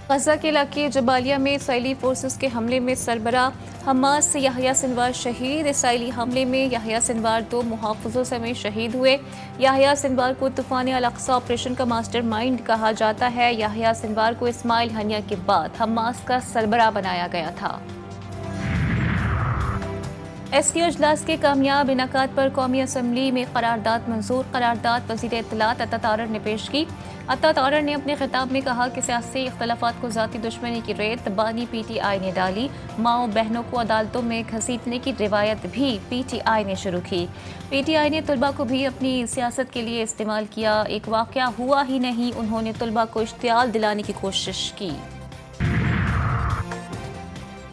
غزہ کے علاقے جبالیہ میں اسرائیلی فورسز کے حملے میں سربراہ حماس سے یحییٰ سنوار شہید۔ اسرائیلی حملے میں یحییٰ سنوار 2 محافظوں سمیت شہید ہوئے۔ یحییٰ سنوار کو طوفان الاقصی آپریشن کا ماسٹر مائنڈ کہا جاتا ہے۔ یحییٰ سنوار کو اسماعیل ہنیہ کے بعد حماس کا سربراہ بنایا گیا تھا۔ ایس سی او اجلاس کے کامیاب انعقاد پر قومی اسمبلی میں قرارداد منظور۔ قرارداد وزیر اطلاعات عطا طارر نے پیش کی۔ عطا طارر نے اپنے خطاب میں کہا کہ سیاسی اختلافات کو ذاتی دشمنی کی ریت بانی پی ٹی آئی نے ڈالی۔ ماؤں بہنوں کو عدالتوں میں گھسیٹنے کی روایت بھی پی ٹی آئی نے شروع کی۔ پی ٹی آئی نے طلباء کو بھی اپنی سیاست کے لیے استعمال کیا۔ ایک واقعہ ہوا ہی نہیں، انہوں نے طلباء کو اشتعال دلانے کی کوشش کی۔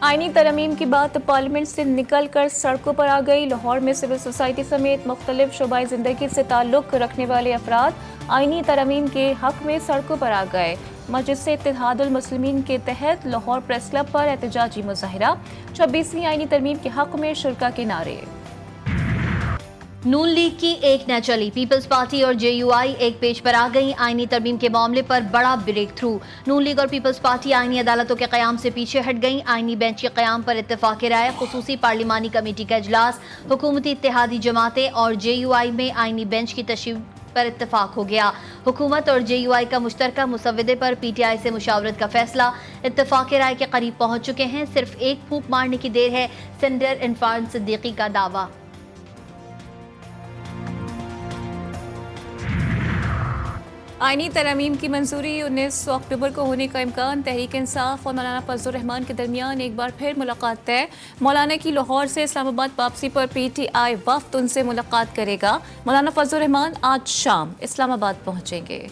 آئینی ترمیم کی بات پارلیمنٹ سے نکل کر سڑکوں پر آ گئی۔ لاہور میں سول سوسائٹی سمیت مختلف شعبۂ زندگی سے تعلق رکھنے والے افراد آئینی ترمیم کے حق میں سڑکوں پر آ گئے۔ مجلس اتحاد المسلمین کے تحت لاہور پریس کلب پر احتجاجی مظاہرہ۔ 26ویں آئینی ترمیم کے حق میں شرکا کے نعرے۔ نون لیگ کی ایک نہ چلی، پیپلز پارٹی اور جے یو آئی ایک پیج پر آ گئی۔ آئینی ترمیم کے معاملے پر بڑا بریک تھرو، نون لیگ اور پیپلز پارٹی آئینی عدالتوں کے قیام سے پیچھے ہٹ گئیں۔ آئینی بینچ کے قیام پر اتفاق رائے، خصوصی پارلیمانی کمیٹی کا اجلاس، حکومتی اتحادی جماعتیں اور جے یو آئی میں آئینی بینچ کی تشریح پر اتفاق ہو گیا۔ حکومت اور جے یو آئی کا مشترکہ مسودے پر پی ٹی آئی سے مشاورت کا فیصلہ اتفاق رائے کے قریب پہنچ چکے ہیں، صرف ایک پھونک مارنے کی دیر ہے، سینیٹر عرفان صدیقی کا دعویٰ۔ آئینی ترامیم کی منظوری 19 اکتوبر کو ہونے کا امکان، تحریک انصاف اور مولانا فضل الرحمان کے درمیان ایک بار پھر ملاقات طے۔ مولانا کی لاہور سے اسلام آباد واپسی پر پی ٹی آئی وفد ان سے ملاقات کرے گا۔ مولانا فضل الرحمان آج شام اسلام آباد پہنچیں گے۔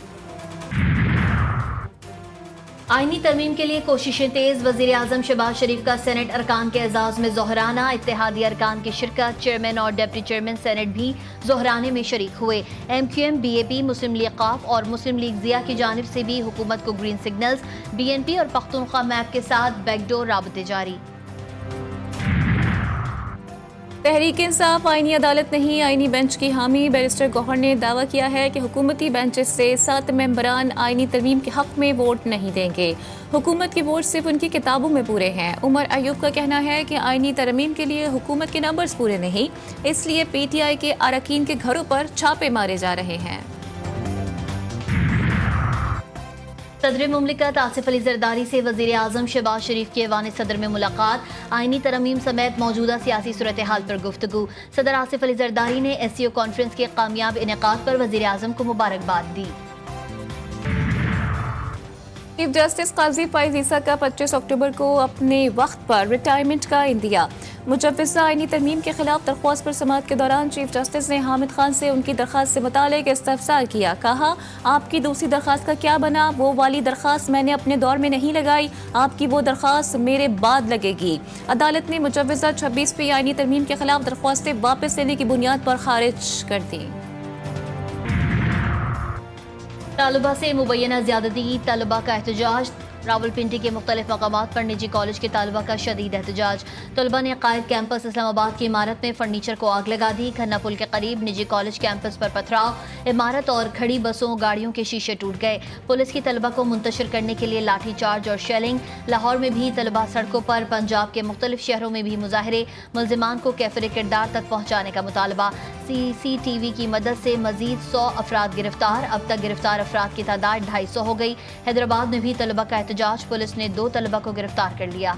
آئینی ترمیم کے لیے کوششیں تیز، وزیر اعظم شہباز شریف کا سینٹ ارکان کے اعزاز میں ظہرانہ، اتحادی ارکان کی شرکت، چیئرمین اور ڈپٹی چیئرمین سینٹ بھی ظہرانے میں شریک ہوئے۔ M Q M, B A P, Muslim League قاف اور مسلم لیگ ضیاء کی جانب سے بھی حکومت کو green signals, B N P اور پختونخوا میپ کے ساتھ بیک ڈور رابطے جاری۔ تحریک انصاف آئینی عدالت نہیں، آئینی بینچ کی حامی بیرسٹر گوہر نے دعویٰ کیا ہے کہ حکومتی بینچز سے 7 ممبران آئینی ترمیم کے حق میں ووٹ نہیں دیں گے۔ حکومت کے ووٹ صرف ان کی کتابوں میں پورے ہیں۔ عمر ایوب کا کہنا ہے کہ آئینی ترمیم کے لیے حکومت کے نمبرز پورے نہیں، اس لیے پی ٹی آئی کے اراکین کے گھروں پر چھاپے مارے جا رہے ہیں۔ صدر مملکت آصف علی زرداری سے وزیر اعظم شہباز شریف کی ایوان صدر میں ملاقات، آئینی ترمیم سمیت موجودہ سیاسی صورتحال پر گفتگو۔ صدر آصف علی زرداری نے ایس سی او کانفرنس کے کامیاب انعقاد پر وزیر اعظم کو مبارکباد دی۔ چیف جسٹس قاضی فائز عیسیٰ کا 25 اکتوبر کو اپنے وقت پر ریٹائرمنٹ کا اندیا۔ مجوزہ آئینی ترمیم کے خلاف درخواست پر سماعت کے دوران چیف جسٹس نے حامد خان سے ان کی درخواست سے متعلق استفسار کیا۔ کہا، آپ کی دوسری درخواست کا کیا بنا؟ وہ والی درخواست میں نے اپنے دور میں نہیں لگائی، آپ کی وہ درخواست میرے بعد لگے گی۔ عدالت نے مجوزہ 26ویں آئینی ترمیم کے خلاف درخواستیں واپس لینے کی بنیاد پر خارج کر دیں۔ طالبہ سے مبینہ زیادتی، طلبہ کا احتجاج۔ راولپنڈی کے مختلف مقامات پر نجی کالج کے طالبہ کا شدید احتجاج۔ طلبہ نے قائد کیمپس اسلام آباد کی عمارت میں فرنیچر کو آگ لگا دی۔ کھنہ پل کے قریب نجی کالج کیمپس پر پتھراؤ، عمارت اور کھڑی بسوں گاڑیوں کے شیشے ٹوٹ گئے۔ پولیس کی طلبہ کو منتشر کرنے کے لیے لاٹھی چارج اور شیلنگ۔ لاہور میں بھی طلبہ سڑکوں پر، پنجاب کے مختلف شہروں میں بھی مظاہرے، ملزمان کو کیفر کردار تک پہنچانے کا مطالبہ۔ سی سی ٹی وی کی مدد سے مزید 100 افراد گرفتار، اب تک گرفتار افراد کی تعداد 250 ہو گئی۔ حیدرآباد میں بھی طلبہ کا احتجاج، پولیس نے 2 طلبہ کو گرفتار کر لیا۔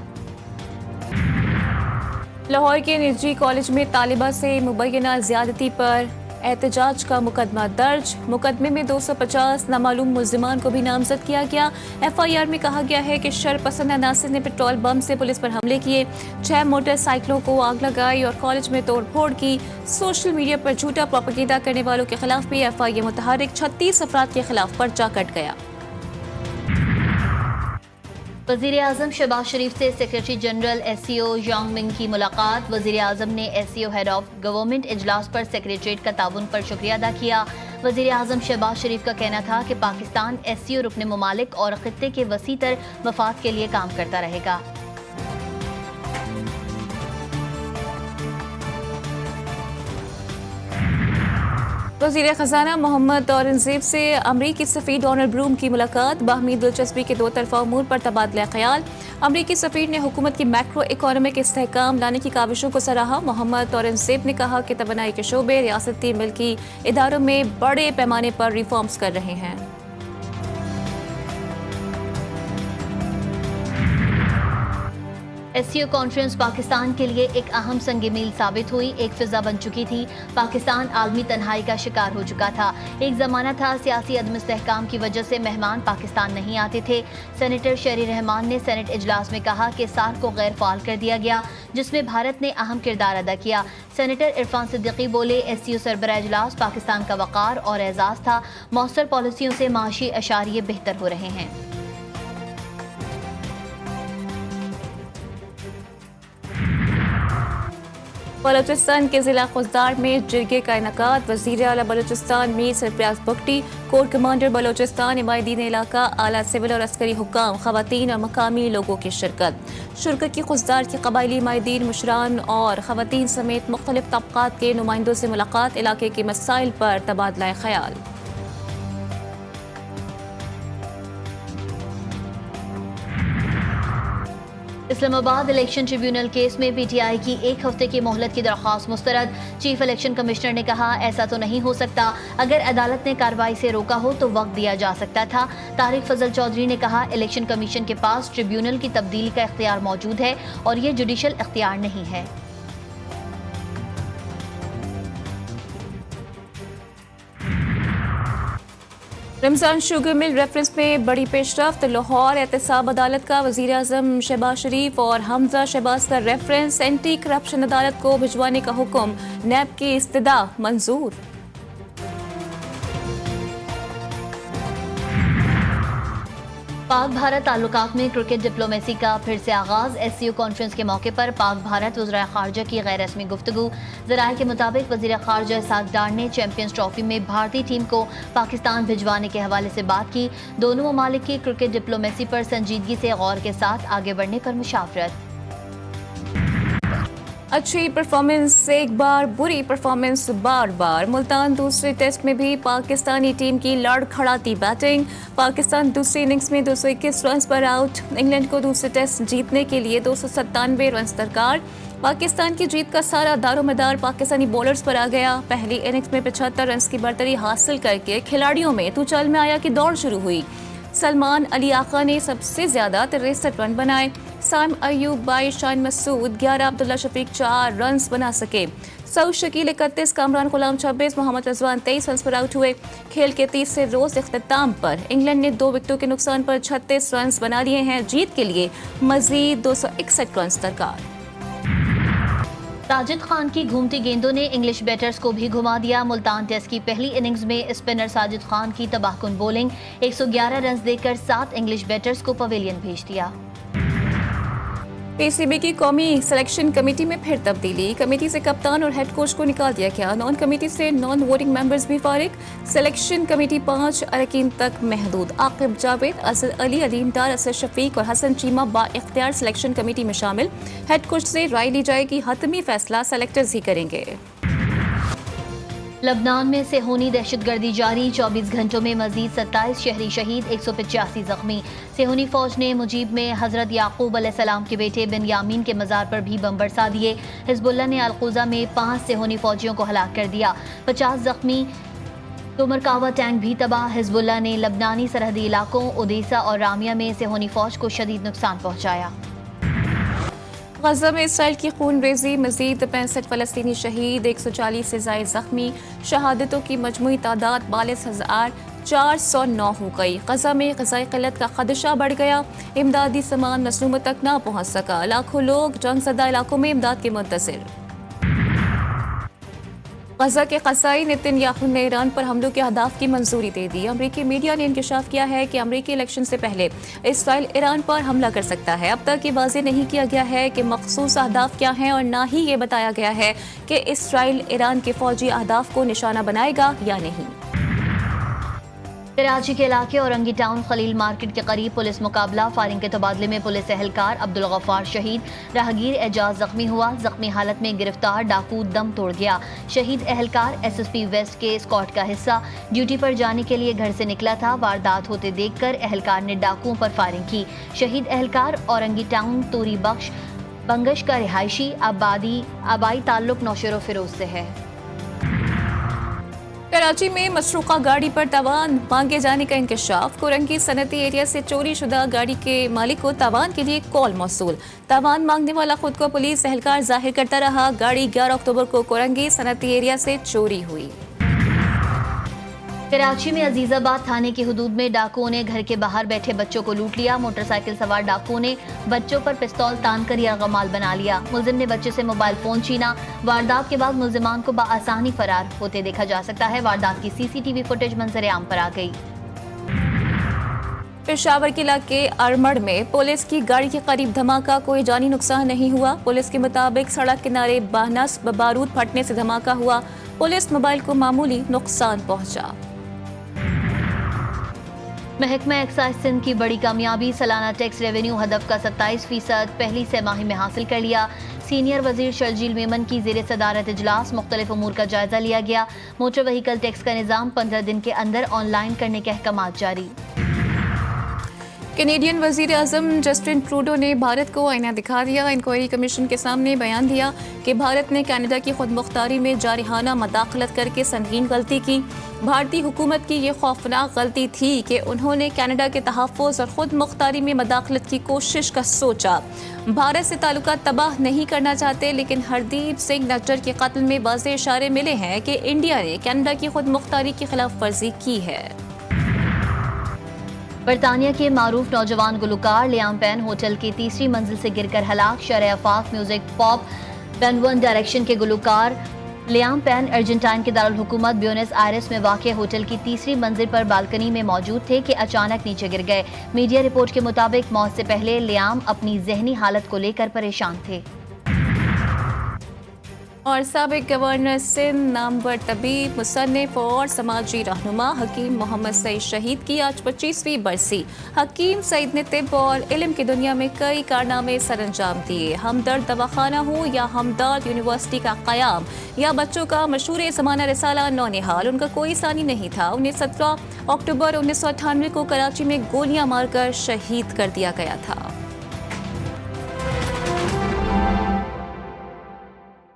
لاہور کے نجی کالج میں طالبہ سے مبینہ زیادتی پر احتجاج کا مقدمہ درج۔ مقدمے میں 250 نامعلوم ملزمان کو بھی نامزد کیا گیا۔ ایف آئی آر میں کہا گیا ہے کہ شر پسند عناصر نے پیٹرول بم سے پولیس پر حملے کیے، 6 موٹر سائیکلوں کو آگ لگائی اور کالج میں توڑ پھوڑ کی۔ سوشل میڈیا پر جھوٹا پروپیگنڈا کرنے والوں کے خلاف بھی ایف آئی اے متحرک، 36 افراد کے خلاف پرچہ کٹ گیا۔ وزیر اعظم شہباز شریف سے secretary general S C O Yang Ming کی ملاقات۔ وزیر اعظم نے S C O head of government اجلاس پر سیکریٹریٹ کا تعاون پر شکریہ ادا کیا۔ وزیر اعظم شہباز شریف کا کہنا تھا کہ پاکستان ایس سی او رکن ممالک اور خطے کے وسیع تر مفاد کے لیے کام کرتا رہے گا۔ वज़ीर ख़ज़ाना मोहम्मद औरंगज़ेब से अमरीकी सफ़ीर डोनाल्ड ब्लूम की मुलाकात, बाहमी दिलचस्पी के दो तरफ़ा उमूर पर तबादला ख़याल। अमरीकी सफ़ीर ने हुकूमत की मैक्रो इकोनॉमिक इस्तेहकाम लाने की काविशों को सराहा। मोहम्मद औरंगज़ेब ने कहा कि तवानाई के शोबे रियासती मिल्की इदारों में बड़े पैमाने पर रिफॉर्म्स कर रहे हैं। एससीओ कॉन्फ्रेंस पाकिस्तान के लिए एक अहम संग मील साबित हुई। एक फिजा बन चुकी थी। पाकिस्तान आलमी तन्हाई का शिकार हो चुका था। एक ज़माना था सियासी अदम इस्तेहकाम की वजह से मेहमान पाकिस्तान नहीं आते थे। सेनेटर शरी रहमान ने सेनेट इजलास में कहा कि सार्क को गैर फाल कर दिया गया, जिसमें भारत ने अहम किरदार अदा किया। सेनेटर इरफान सिद्दीकी बोले, एससीओ सरबराह इजलास पाकिस्तान का वक़ार और एजाज़ था। मौसर पॉलिसियों से माशी अशारिये बेहतर हो रहे हैं। बलोचिस्तान के ज़िला खुजदार में जिरगे का इनकाद। वज़ीर आला बलोचिस्तान मीर सरफराज बख्टी, कोर कमांडर बलोचिस्तान, इमादीन इलाका, आला सिविल और अस्करी हुक्काम, खवातीन और मकामी लोगों की शिरकत की खुजदार के कबायली इमादीन, मुशरान और खवातीन समेत मुख्तलिफ तबक़ात के नुमाइंदों से मुलाकात, इलाके के मसाइल पर तबादला ख्याल। इस्लामाबाद इलेक्शन ट्रिब्यूनल केस में पीटीआई की एक हफ्ते की मोहलत की दरख्वास्त मुस्तरद। चीफ इलेक्शन कमिश्नर ने कहा, ऐसा तो नहीं हो सकता। अगर अदालत ने कार्रवाई से रोका हो तो वक्त दिया जा सकता था। तारिक फजल चौधरी ने कहा, इलेक्शन कमीशन के पास ट्रिब्यूनल की तब्दीली का इख्तियार मौजूद है और ये जुडिशल इख्तियार नहीं है। रमजान शुगर मिल रेफरेंस में बड़ी पेशरफ्त। लाहौर एहतसाब अदालत का वज़ीर आज़म शहबाज शरीफ और हमजा शहबाज का रेफरेंस। एंटी करप्शन अदालत को भिजवाने का हुक्म। नैब की इस्तदा मंजूर। पाक भारत ताल्लुकात में क्रिकेट डिप्लोमेसी का फिर से आगाज। एससीओ कॉन्फ्रेंस के मौके पर पाक भारत वज़ीर ख़ारजा की गैर रस्मी गुफ्तगू। ज़राए के मुताबिक वज़ीर ख़ारजा इसहाक़ डार ने चैंपियंस ट्रॉफी में भारतीय टीम को पाकिस्तान भिजवाने के हवाले से बात की। दोनों ममालिक की क्रिकेट डिप्लोमेसी पर संजीदगी से गौर के साथ आगे बढ़ने पर मुशावरत। अच्छी परफॉर्मेंस से एक बार, बुरी परफॉर्मेंस बार बार। मुल्तान दूसरे टेस्ट में भी पाकिस्तानी टीम की लड़खड़ाती बैटिंग। पाकिस्तान दूसरी इनिंग्स में 221 रन पर आउट। इंग्लैंड को दूसरे टेस्ट जीतने के लिए 297 रन दरकार। पाकिस्तान की जीत का सारा दारोमदार पाकिस्तानी बॉलर्स पर आ गया। पहली इनिंग्स में 75 रन की बर्तरी हासिल करके खिलाड़ियों में तू चल में आया कि दौड़ शुरू हुई। सलमान अली आका ने सबसे ज्यादा 63 रन बनाए। साइम अयूब 22, शान मसूद 11, अब्दुल्ला शफीक 4 रन बना सके। सऊद शकील 31, कामरान गुलाम 26, मोहम्मद रजवान 23 रन पर आउट हुए। खेल के तीसरे रोज इख्तिताम पर इंग्लैंड ने 2 विकेटों के नुकसान पर 36 रन बना लिए हैं। जीत के लिए मजीद 261 रन दरकार। साजिद खान की घूमती गेंदों ने इंग्लिश बैटर्स को भी घुमा दिया। मुल्तान टेस्ट की पहली इनिंग्स में स्पिनर साजिद खान की तबाहकुन बॉलिंग। 111 रन देकर 7 इंग्लिश बैटर्स को पवेलियन भेज दिया। पीसीबी की कौमी सिलेक्शन कमेटी में फिर तब्दीली। कमेटी से कप्तान और हेड कोच को निकाल दिया गया। नॉन कमेटी से नॉन वोटिंग मेंबर्स भी फारिग। सिलेक्शन कमेटी 5 अरकान तक महदूद। आकिब जावेद, असद अली, अलीम डार, असद शफीक और हसन चीमा बाइख्तियार सिलेक्शन कमेटी में शामिल। हेड कोच से राय ली जाएगी। हतमी फैसला सेलेक्टर्स ही करेंगे। लबनान में सेहोनी दहशतगर्दी जारी। 24 घंटों में मजीद 27 शहरी शहीद, 185 जख्मी। सेहोनी फौज ने मुजीब में हजरत याकूब अलैहिस्सलाम के बेटे बिन्यामीन के मज़ार पर भी बम बरसा दिए। हिजबुल्लाह ने अलकुज़ा में 5 सेहोनी फौजियों को हलाक कर दिया, 50 जख्मी। तो मरकावा टैंक भी तबाह। हिजबुल्लाह ने लबनानी सरहदी इलाकों ओदेसा और रामिया में सेहोनी फौज को शदीद नुकसान पहुँचाया। गजा में इसराइल की खून रेजी, मजीद 65 फलस्तीनी शहीद, 140 से ज़ायद जख्मी। शहादतों की मजमूई तादाद 42,409 हो गई। गजा में ग़िज़ाई क़िल्लत का खदशा बढ़ गया। इमदादी सामान मसनूमों तक ना पहुँच सका। लाखों लोग जंगज़दा इलाकों में इमदाद के मुंतज़िर। गजा के क़साई नेतन्याहू ने ईरान पर हमलों के अहदाफ की मंजूरी दे दी। अमरीकी मीडिया ने इंकशाफ किया है कि अमरीकी इलेक्शन से पहले इसराइल ईरान पर हमला कर सकता है। अब तक ये वाज़ेह नहीं किया गया है कि मखसूस अहदाफ क्या हैं और ना ही ये बताया गया है कि इसराइल ईरान के फौजी अहदाफ को निशाना बनाएगा या नहीं। कराची के इलाके औरंगी टाउन खलील मार्केट के करीब पुलिस मुकाबला, फायरिंग के तबादले में पुलिस एहलकार अब्दुल गफ्फार शहीद, राहगीर एजाज जख्मी हुआ, जख्मी हालत में गिरफ्तार डाकू दम तोड़ गया। शहीद एहलकार एसएसपी वेस्ट के स्क्वाड का हिस्सा, ड्यूटी पर जाने के लिए घर से निकला था। वारदात होते देखकर एहलकार ने डाकुओं पर फायरिंग की। शहीद एहलकार औरंगी टाउन तूरी बख्श बंगश का रिहायशी आबाई ताल्लुक नौशेरो फिरोज से है। कराची में मसरूका गाड़ी पर तावान मांगे जाने का इंकशाफ, कोरंगी सनती एरिया से चोरी शुदा गाड़ी के मालिक को तावान के लिए कॉल मौसूल। तावान मांगने वाला खुद को पुलिस एहलकार जाहिर करता रहा। गाड़ी 11 अक्टूबर को कोरंगी सनती एरिया से चोरी हुई। कराची में अजीजाबाद थाने की हुदूद में डाकुओं ने घर के बाहर बैठे बच्चों को लूट लिया। मोटरसाइकिल सवार डाकुओं ने बच्चों पर पिस्तौल तानकर यरगमाल बना लिया। मुलजिम ने बच्चे से मोबाइल फोन छीना। वारदात के बाद मुलजिमान को बआसानी फरार होते देखा जा सकता है। वारदात की सीसीटीवी फुटेज मंजर आम पर आ गई। पेशावर के इलाके अरमड़ में पुलिस की गाड़ी के करीब धमाका, कोई जानी नुकसान नहीं हुआ। पुलिस के मुताबिक सड़क किनारे बानस बारूद फटने से धमाका हुआ। पुलिस मोबाइल को मामूली नुकसान पहुंचा। महकमा एक्साइज सिंध की बड़ी कामयाबी, सालाना टैक्स रेवेन्यू हदफ का 27% पहली सहमाही में हासिल कर लिया। सीनियर वजीर शर्जील मेमन की ज़ेर सदारत इजलास मुख्तलिफ उमूर का जायजा लिया गया। मोटर व्हीकल टैक्स का निज़ाम 15 दिन के अंदर ऑनलाइन करने के अहकामात जारी। कैनेडियन वजीर आजम जस्टिन ट्रूडो ने भारत को आईना दिखा दिया। इंक्वायरी कमीशन के सामने बयान दिया कि भारत ने कनाडा की खुद मुख्तारी में जारहाना मदाखलत करके संगीन गलती की। भारतीय हुकूमत की ये खौफनाक गलती थी कि उन्होंने कनाडा के तहफ़्फ़ुज़ और खुद मुख्तारी में मदाखलत की कोशिश का सोचा। भारत से ताल्लुकात तबाह नहीं करना चाहते, लेकिन हरदीप सिंह नज्जर के कत्ल में वाज़ेह इशारे मिले हैं कि इंडिया ने कनाडा की खुद मुख्तारी की खिलाफ वर्जी की है। बरतानिया के मारूफ नौजवान गुलकार लियाम पेन होटल की तीसरी मंजिल से गिरकर हलाक। शरह आफाक म्यूजिक पॉप वन डायरेक्शन के गुलकार लियाम पेन अर्जेंटाइन के दारुल हुकूमत ब्यूनस आयरेस में वाक़ होटल की तीसरी मंजिल पर बालकनी में मौजूद थे कि अचानक नीचे गिर गए। मीडिया रिपोर्ट के मुताबिक मौत से पहले लियाम अपनी जहनी हालत को लेकर परेशान थे। और साबिक गवर्नर सिंध, नामवर तबीब, मुसन्निफ और समाजी रहनुमा हकीम मोहम्मद सईद शहीद की आज 25वीं बरसी। हकीम सईद ने तिब और इल्म की दुनिया में कई कारनामे सरअंजाम दिए। हमदर्द दवाखाना हो या हमदर्द यूनिवर्सिटी का क़याम या बच्चों का मशहूर ज़माना रिसाला नौनिहाल, उनका कोई सानी नहीं था। उन्हें 17 अक्टूबर 1998 को कराची में गोलियां मारकर शहीद कर दिया गया था।